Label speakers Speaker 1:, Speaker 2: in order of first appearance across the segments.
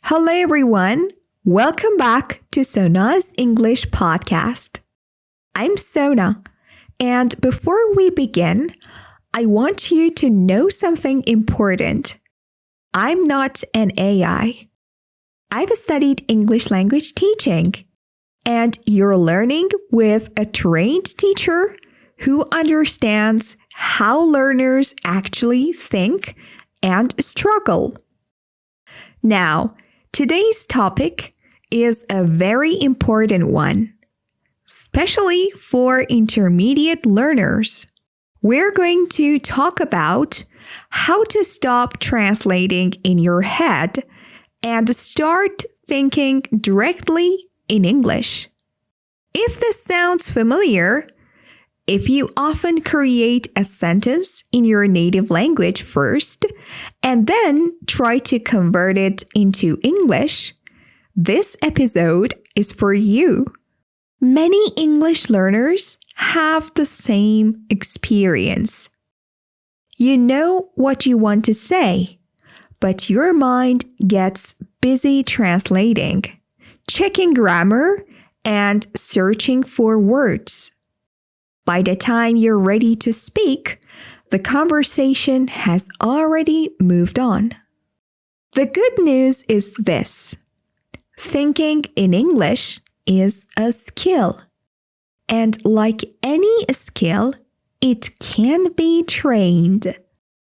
Speaker 1: Hello everyone. Welcome back to Sona's English Podcast. I'm Sona, and before we begin, I want you to know something important. I'm not an AI. I've studied English language teaching, and you're learning with a trained teacher who understands how learners actually think and struggle. Now, today's topic is a very important one, especially for intermediate learners. We're going to talk about how to stop translating in your head and start thinking directly in English. If this sounds familiar, if you often create a sentence in your native language first and then try to convert it into English, this episode is for you. Many English learners have the same experience. You know what you want to say, but your mind gets busy translating, checking grammar, and searching for words. By the time you're ready to speak, the conversation has already moved on. The good news is this: thinking in English is a skill. And like any skill, it can be trained.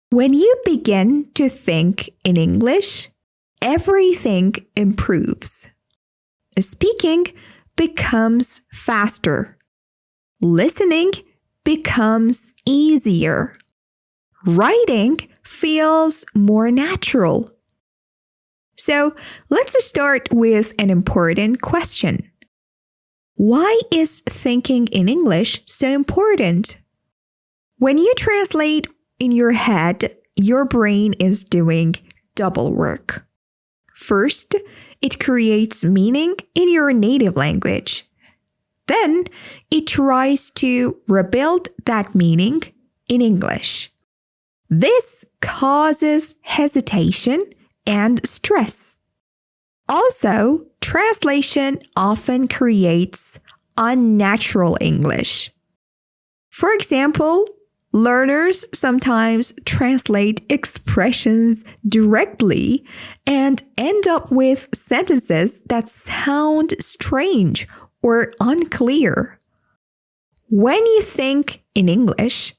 Speaker 1: When you begin to think in English, everything improves. Speaking becomes faster. Listening becomes easier. Writing feels more natural. So let's start with an important question. Why is thinking in English so important? When you translate in your head, your brain is doing double work. First, it creates meaning in your native language. Then it tries to rebuild that meaning in English. This causes hesitation and stress. Also, translation often creates unnatural English. For example, learners sometimes translate expressions directly and end up with sentences that sound strange or unclear. When you think in English,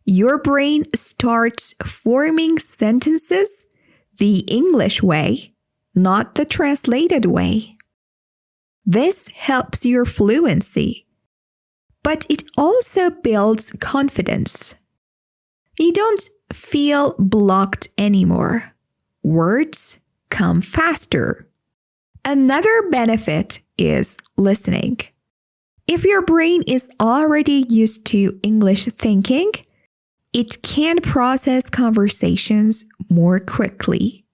Speaker 1: your brain starts forming sentences the English way, not the translated way. This helps your fluency, but it also builds confidence. You don't feel blocked anymore. Words come faster. Another benefit is listening. If your brain is already used to English thinking, it can process conversations more quickly.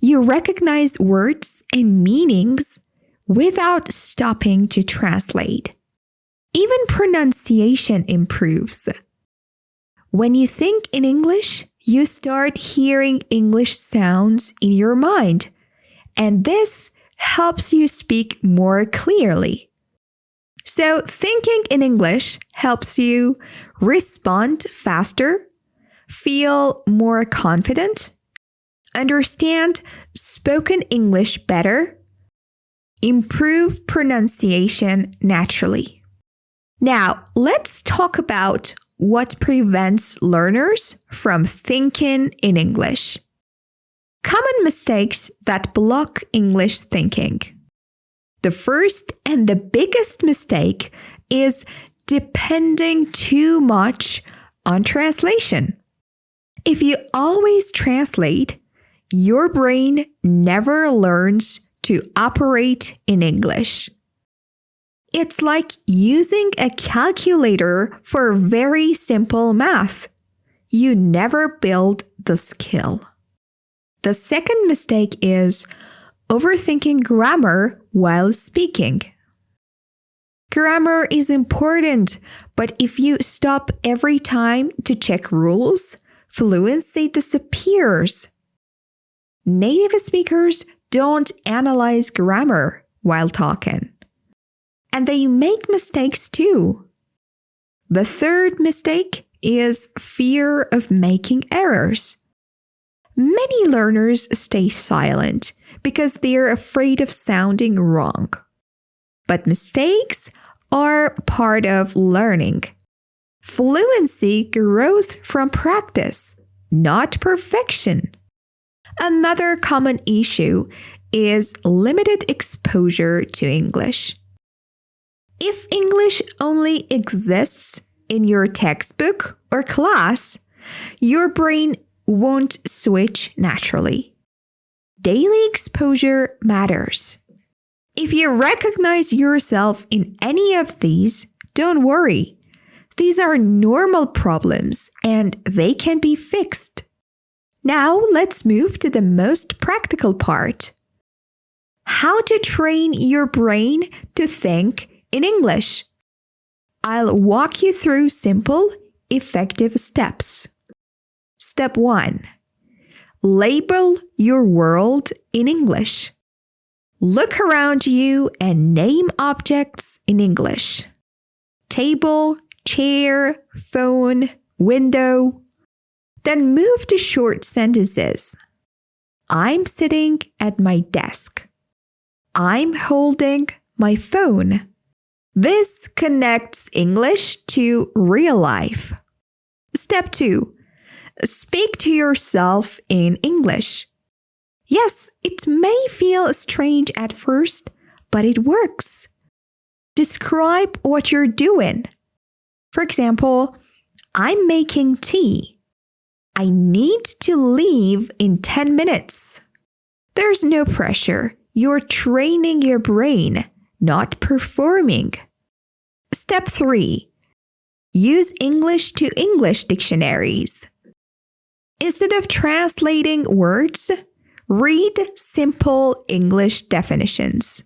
Speaker 1: You recognize words and meanings without stopping to translate. Even pronunciation improves. When you think in English, you start hearing English sounds in your mind, and this helps you speak more clearly. So thinking in English helps you respond faster, feel more confident, understand spoken English better, improve pronunciation naturally. Now, let's talk about what prevents learners from thinking in English. Common mistakes that block English thinking. The first and the biggest mistake is depending too much on translation. If you always translate, your brain never learns to operate in English. It's like using a calculator for very simple math. You never build the skill. The second mistake is overthinking grammar while speaking. Grammar is important, but if you stop every time to check rules, fluency disappears. Native speakers don't analyze grammar while talking. And they make mistakes too. The third mistake is fear of making errors. Many learners stay silent because they're afraid of sounding wrong. But mistakes are part of learning. Fluency grows from practice, not perfection. Another common issue is limited exposure to English. If English only exists in your textbook or class, your brain won't switch naturally. Daily exposure matters. If you recognize yourself in any of these, don't worry. These are normal problems and they can be fixed. Now let's move to the most practical part. How to train your brain to think in English. I'll walk you through simple, effective steps. Step 1. Label your world in English. Look around you and name objects in English. Table, chair, phone, window. Then move to short sentences. I'm sitting at my desk. I'm holding my phone. This connects English to real life. Step 2. Speak to yourself in English. Yes, it may feel strange at first, but it works. Describe what you're doing. For example, I'm making tea. I need to leave in 10 minutes. There's no pressure. You're training your brain, not performing. Step 3. Use English to English dictionaries. Instead of translating words, read simple English definitions.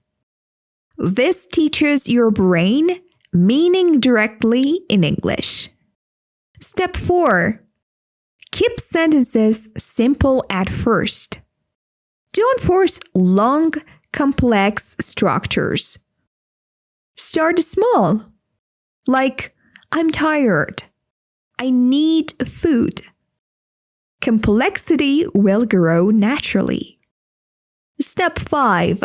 Speaker 1: This teaches your brain meaning directly in English. Step 4. Keep sentences simple at first. Don't force long, complex structures. Start small, like I'm tired. I need food. Complexity will grow naturally. Step 5.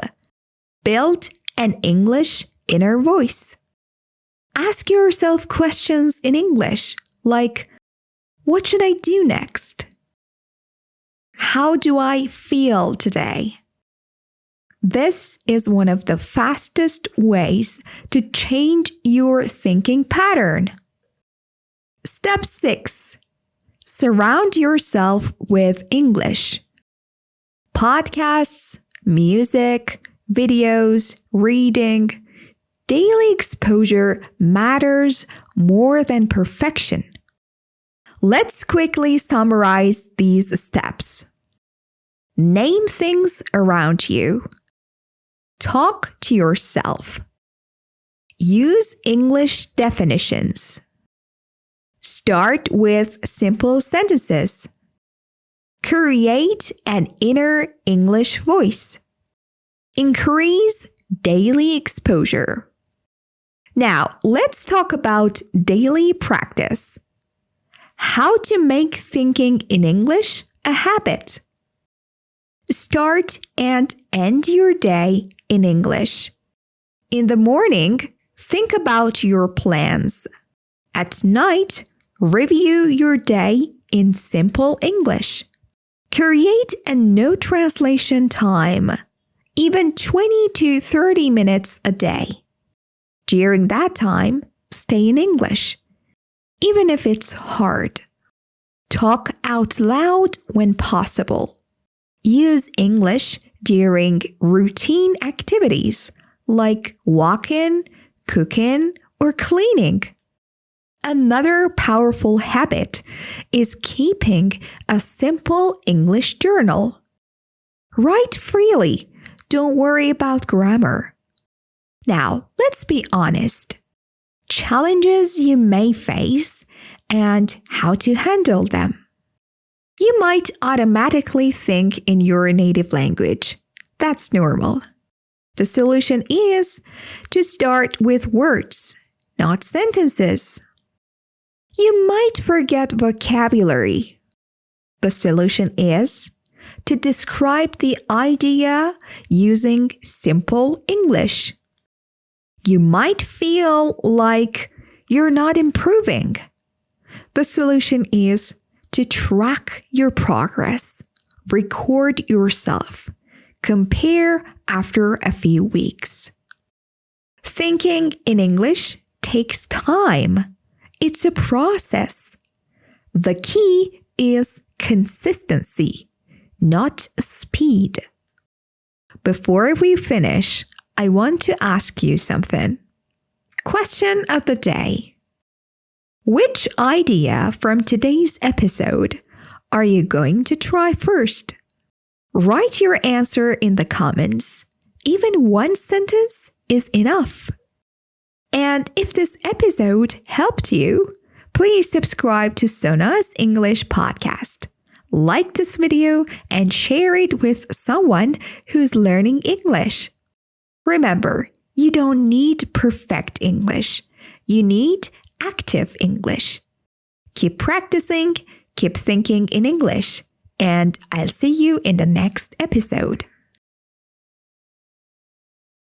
Speaker 1: Build an English inner voice. Ask yourself questions in English like, what should I do next? How do I feel today? This is one of the fastest ways to change your thinking pattern. Step 6. Surround yourself with English. Podcasts, music, videos, reading. Daily exposure matters more than perfection. Let's quickly summarize these steps. Name things around you. Talk to yourself. Use English definitions. Start with simple sentences. Create an inner English voice. Increase daily exposure. Now, let's talk about daily practice. How to make thinking in English a habit. Start and end your day in English. In the morning, think about your plans. At night, review your day in simple English. Create a no translation time, even 20 to 30 minutes a day. During that time, stay in English, even if it's hard. Talk out loud when possible. Use English during routine activities like walking, cooking, or cleaning. Another powerful habit is keeping a simple English journal. Write freely. Don't worry about grammar. Now, let's be honest. Challenges you may face and how to handle them. You might automatically think in your native language. That's normal. The solution is to start with words, not sentences. You might forget vocabulary. The solution is to describe the idea using simple English. You might feel like you're not improving. The solution is to track your progress, record yourself, compare after a few weeks. Thinking in English takes time. It's a process. The key is consistency, not speed. Before we finish, I want to ask you something. Question of the day. Which idea from today's episode are you going to try first? Write your answer in the comments. Even one sentence is enough. And if this episode helped you, please subscribe to Sona's English Podcast. Like this video and share it with someone who's learning English. Remember, you don't need perfect English. You need active English. Keep practicing, keep thinking in English, and I'll see you in the next episode.